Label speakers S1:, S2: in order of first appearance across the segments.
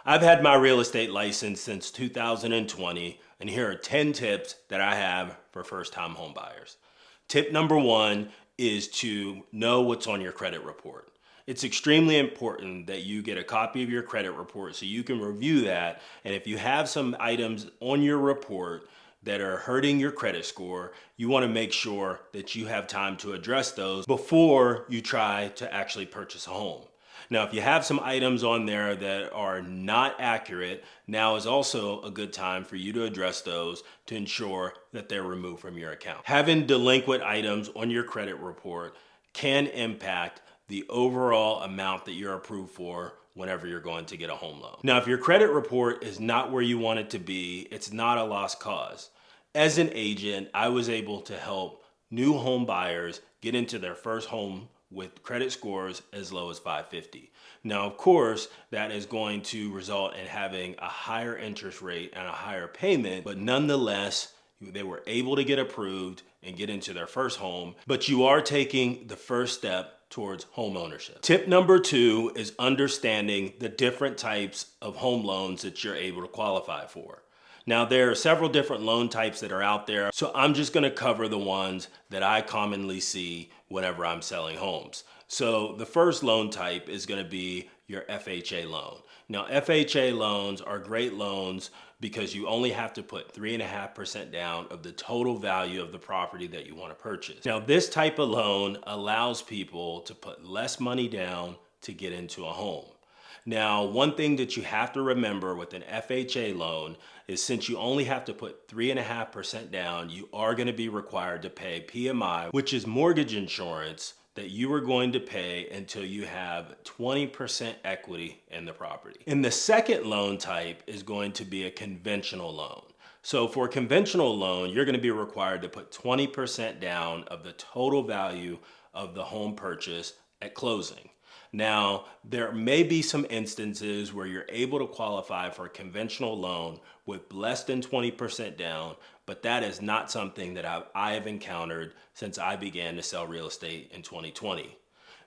S1: I've had my real estate license since 2020, and here are 10 tips that I have for first-time home buyers. Tip number one is to know what's on your credit report. It's extremely important that you get a copy of your credit report so you can review that, and if you have some items on your report that are hurting your credit score, you want to make sure that you have time to address those before you try to actually purchase a home. Now, if you have some items on there that are not accurate, now is also a good time for you to address those to ensure that they're removed from your account. Having delinquent items on your credit report can impact the overall amount that you're approved for whenever you're going to get a home loan. Now, if your credit report is not where you want it to be, it's not a lost cause. As an agent, I was able to help new home buyers get into their first home with credit scores as low as 550. Now, of course, that is going to result in having a higher interest rate and a higher payment, but nonetheless, they were able to get approved and get into their first home, but you are taking the first step towards home ownership. Tip number two is understanding the different types of home loans that you're able to qualify for. Now, there are several different loan types that are out there, so I'm just going to cover the ones that I commonly see whenever I'm selling homes. So the first loan type is going to be your FHA loan. Now, FHA loans are great loans because you only have to put 3.5% down of the total value of the property that you want to purchase. Now, this type of loan allows people to put less money down to get into a home. Now, one thing that you have to remember with an FHA loan is since you only have to put 3.5% down, you are going to be required to pay PMI, which is mortgage insurance that you are going to pay until you have 20% equity in the property. And the second loan type is going to be a conventional loan. So for a conventional loan, you're going to be required to put 20% down of the total value of the home purchase at closing. Now, there may be some instances where you're able to qualify for a conventional loan with less than 20% down, but that is not something that I have encountered since I began to sell real estate in 2020.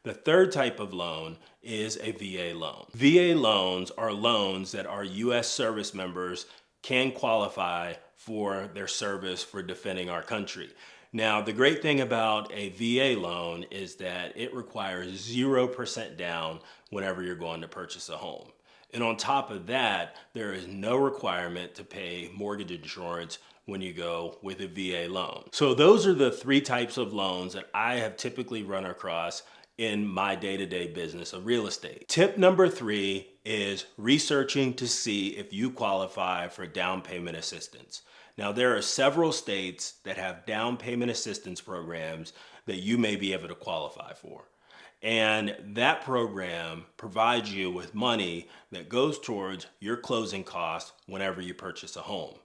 S1: The third type of loan is a VA loan. VA loans are loans that our U.S. service members can qualify for their service for defending our country. Now, the great thing about a VA loan is that it requires 0% down whenever you're going to purchase a home. And on top of that, there is no requirement to pay mortgage insurance when you go with a VA loan. So those are the three types of loans that I have typically run across in my day-to-day business of real estate. Tip number three is researching to see if you qualify for down payment assistance. Now, there are several states that have down payment assistance programs that you may be able to qualify for. And that program provides you with money that goes towards your closing costs whenever you purchase a home.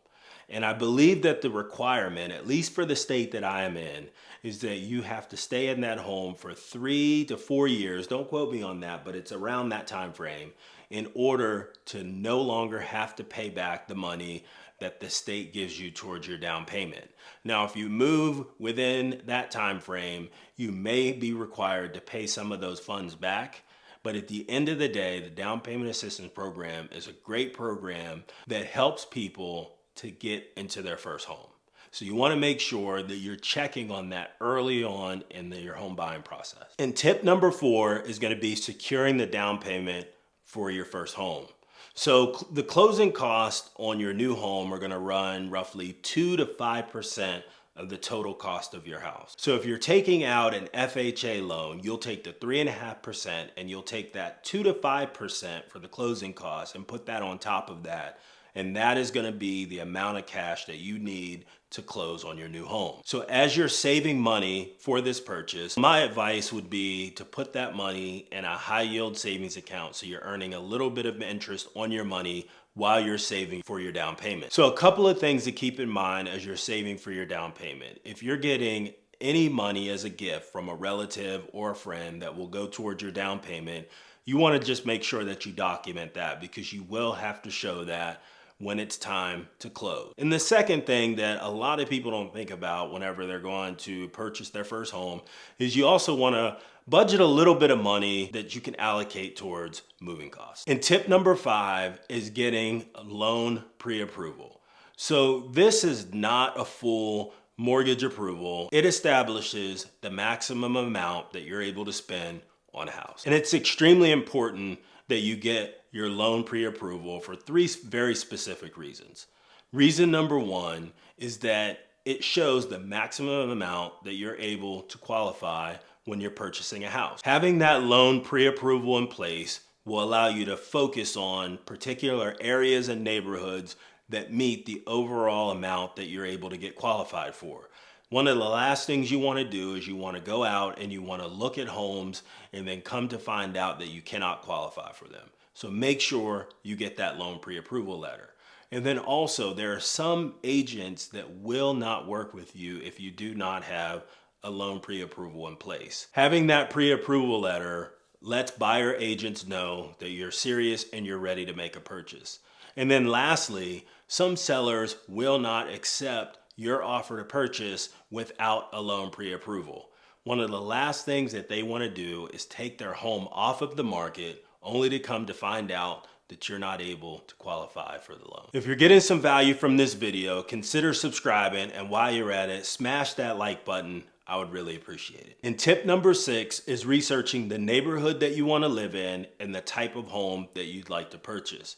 S1: And I believe that the requirement, at least for the state that I am in, is that you have to stay in that home for 3 to 4 years. Don't quote me on that, but it's around that time frame in order to no longer have to pay back the money that the state gives you towards your down payment. Now, if you move within that time frame, you may be required to pay some of those funds back. But at the end of the day, the down payment assistance program is a great program that helps people to get into their first home. So you want to make sure that you're checking on that early on in your home buying process. And tip number four is going to be securing the down payment for your first home. So the closing costs on your new home are going to run roughly 2 to 5% of the total cost of your house. So if you're taking out an FHA loan, you'll take the 3.5% and you'll take that 2 to 5% for the closing costs and put that on top of that. And that is going to be the amount of cash that you need to close on your new home. So as you're saving money for this purchase, my advice would be to put that money in a high yield savings account so you're earning a little bit of interest on your money while you're saving for your down payment. So a couple of things to keep in mind as you're saving for your down payment. If you're getting any money as a gift from a relative or a friend that will go towards your down payment, you want to just make sure that you document that because you will have to show that when it's time to close. And the second thing that a lot of people don't think about whenever they're going to purchase their first home is you also want to budget a little bit of money that you can allocate towards moving costs. And tip number 5 is getting a loan pre-approval. So this is not a full mortgage approval. It establishes the maximum amount that you're able to spend on a house. And it's extremely important that you get your loan pre-approval for 3 very specific reasons. Reason number 1 is that it shows the maximum amount that you're able to qualify when you're purchasing a house. Having that loan pre-approval in place will allow you to focus on particular areas and neighborhoods that meet the overall amount that you're able to get qualified for. One of the last things you want to do is you want to go out and you want to look at homes and then come to find out that you cannot qualify for them. So make sure you get that loan pre-approval letter. And then also there are some agents that will not work with you if you do not have a loan pre-approval in place. Having that pre-approval letter lets buyer agents know that you're serious and you're ready to make a purchase. And then lastly, some sellers will not accept your offer to purchase without a loan pre-approval. One of the last things that they want to do is take their home off of the market only to come to find out that you're not able to qualify for the loan. If you're getting some value from this video, consider subscribing, and while you're at it, smash that like button. I would really appreciate it. And tip number 6 is researching the neighborhood that you want to live in and the type of home that you'd like to purchase.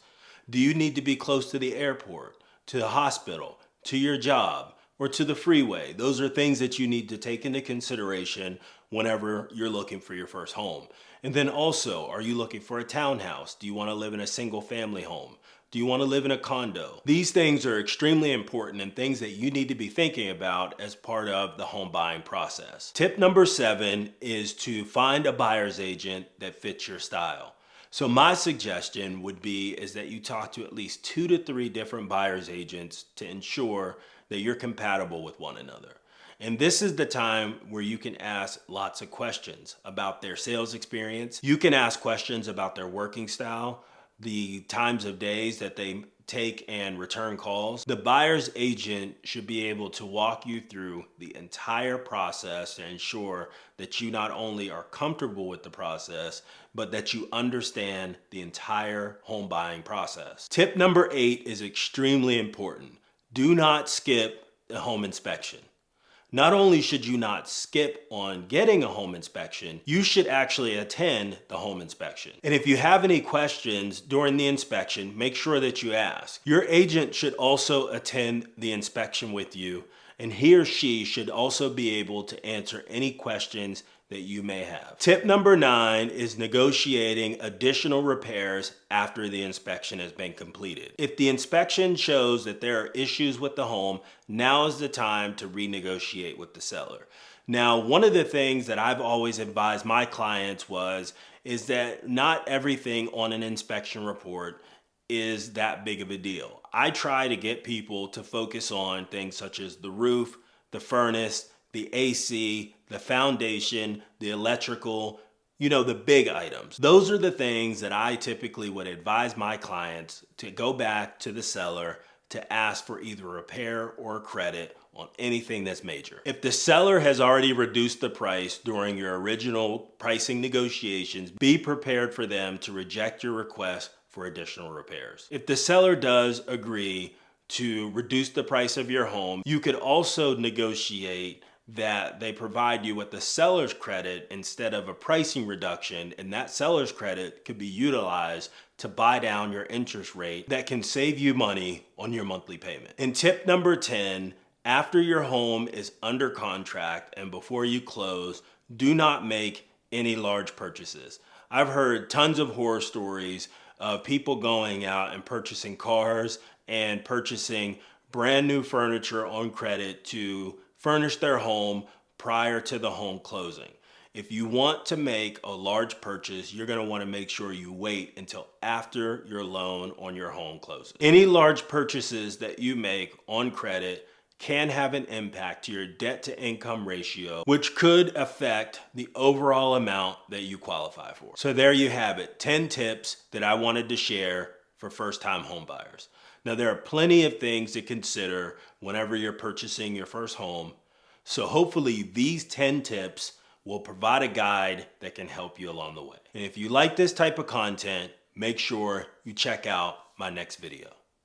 S1: Do you need to be close to the airport, to the hospital, to your job, or to the freeway? Those are things that you need to take into consideration whenever you're looking for your first home. And then also, are you looking for a townhouse? Do you want to live in a single family home? Do you want to live in a condo? These things are extremely important and things that you need to be thinking about as part of the home buying process. Tip number 7 is to find a buyer's agent that fits your style. So my suggestion would be is that you talk to at least 2 to 3 different buyer's agents to ensure that you're compatible with one another. And this is the time where you can ask lots of questions about their sales experience. You can ask questions about their working style, the times of days that they take and return calls. The buyer's agent should be able to walk you through the entire process to ensure that you not only are comfortable with the process, but that you understand the entire home buying process. Tip number 8 is extremely important. Do not skip a home inspection. Not only should you not skip on getting a home inspection, you should actually attend the home inspection. And if you have any questions during the inspection, make sure that you ask. Your agent should also attend the inspection with you, and he or she should also be able to answer any questions that you may have. Tip number 9 is negotiating additional repairs after the inspection has been completed. If the inspection shows that there are issues with the home, now is the time to renegotiate with the seller. Now, one of the things that I've always advised my clients is that not everything on an inspection report is that big of a deal. I try to get people to focus on things such as the roof, the furnace, the AC, the foundation, the electrical, the big items. Those are the things that I typically would advise my clients to go back to the seller to ask for either repair or credit on anything that's major. If the seller has already reduced the price during your original pricing negotiations, be prepared for them to reject your request for additional repairs. If the seller does agree to reduce the price of your home, you could also negotiate that they provide you with the seller's credit instead of a pricing reduction, and that seller's credit could be utilized to buy down your interest rate that can save you money on your monthly payment. And tip number 10, after your home is under contract and before you close, do not make any large purchases. I've heard tons of horror stories of people going out and purchasing cars and purchasing brand new furniture on credit to furnish their home prior to the home closing. If you want to make a large purchase, you're going to want to make sure you wait until after your loan on your home closes. Any large purchases that you make on credit can have an impact to your debt to income ratio, which could affect the overall amount that you qualify for. So there you have it, 10 tips that I wanted to share for first-time home buyers. Now, there are plenty of things to consider whenever you're purchasing your first home. So hopefully these 10 tips We'll provide a guide that can help you along the way. And if you like this type of content, make sure you check out my next video.